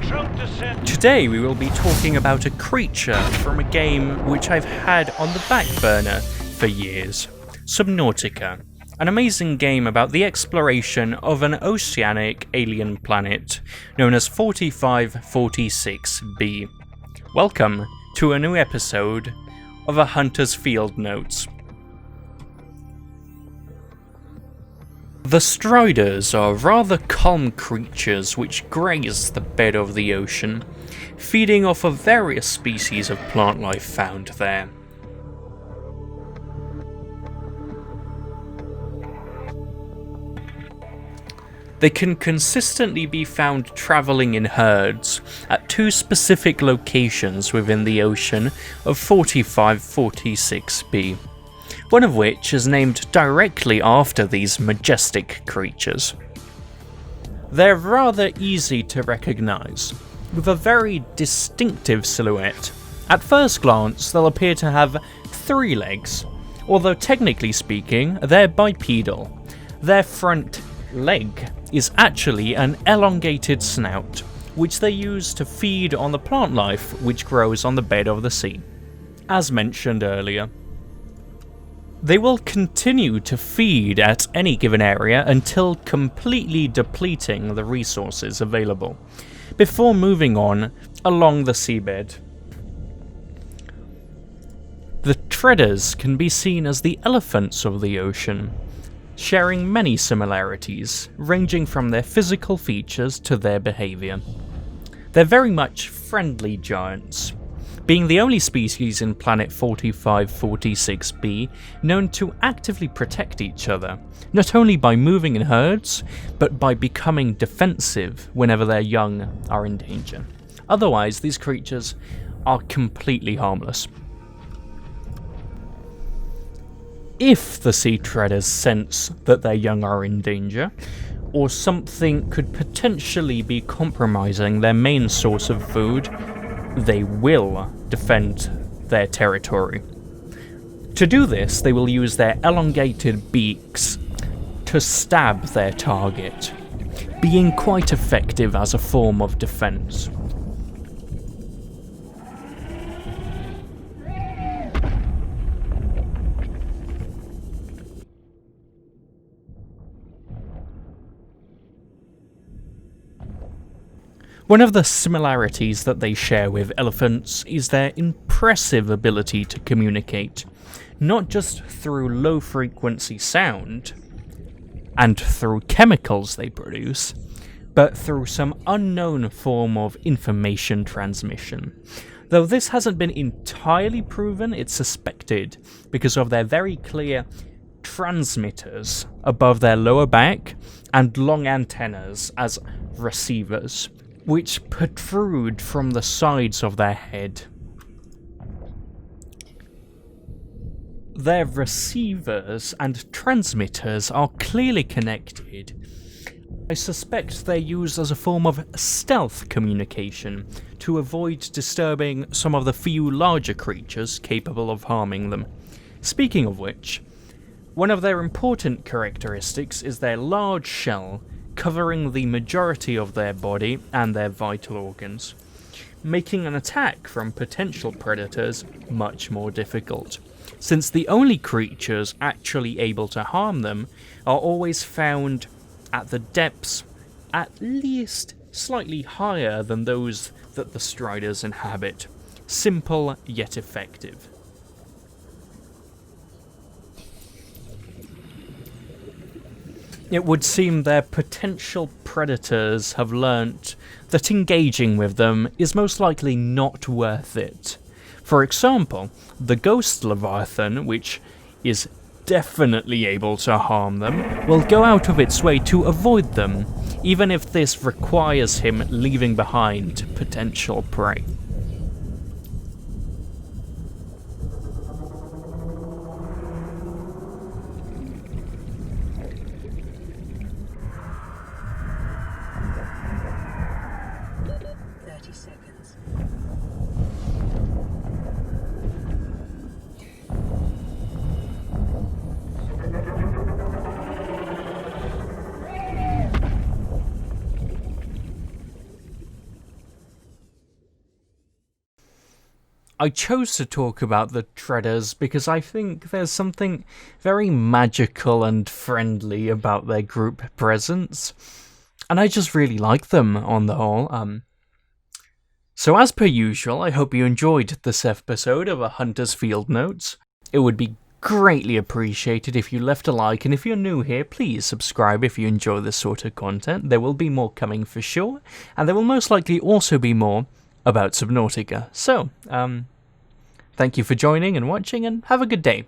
Today we will be talking about a creature from a game which I've had on the back burner for years, Subnautica, an amazing game about the exploration of an oceanic alien planet known as 4546b. Welcome to a new episode of A Hunter's Field Notes. The striders are rather calm creatures which graze the bed of the ocean, feeding off of various species of plant life found there. They can consistently be found travelling in herds at two specific locations within the ocean of 4546b. One of which is named directly after these majestic creatures. They're rather easy to recognise, with a very distinctive silhouette. At first glance, they'll appear to have 3 legs, although technically speaking, they're bipedal. Their front leg is actually an elongated snout, which they use to feed on the plant life which grows on the bed of the sea, as mentioned earlier. They will continue to feed at any given area until completely depleting the resources available, before moving on along the seabed. The treaders can be seen as the elephants of the ocean, sharing many similarities, ranging from their physical features to their behaviour. They're very much friendly giants, being the only species in planet 4546b known to actively protect each other, not only by moving in herds, but by becoming defensive whenever their young are in danger. Otherwise, these creatures are completely harmless. If the sea treaders sense that their young are in danger, or something could potentially be compromising their main source of food, they will defend their territory. To do this, they will use their elongated beaks to stab their target, being quite effective as a form of defense. One of the similarities that they share with elephants is their impressive ability to communicate, not just through low-frequency sound, and through chemicals they produce, but through some unknown form of information transmission. Though this hasn't been entirely proven, it's suspected because of their very clear transmitters above their lower back and long antennas as receivers, which protrude from the sides of their head. Their receivers and transmitters are clearly connected. I suspect they're used as a form of stealth communication to avoid disturbing some of the few larger creatures capable of harming them. Speaking of which, one of their important characteristics is their large shell, covering the majority of their body and their vital organs, making an attack from potential predators much more difficult, since the only creatures actually able to harm them are always found at the depths at least slightly higher than those that the striders inhabit. Simple yet effective. It would seem their potential predators have learnt that engaging with them is most likely not worth it. For example, the ghost leviathan, which is definitely able to harm them, will go out of its way to avoid them, even if this requires him leaving behind potential prey. I chose to talk about the Treaders because I think there's something very magical and friendly about their group presence, and I just really like them on the whole. So as per usual, I hope you enjoyed this episode of A Hunter's Field Notes. It would be greatly appreciated if you left a like, and if you're new here, please subscribe if you enjoy this sort of content. There will be more coming for sure, and there will most likely also be more about Subnautica. So, thank you for joining and watching, and have a good day.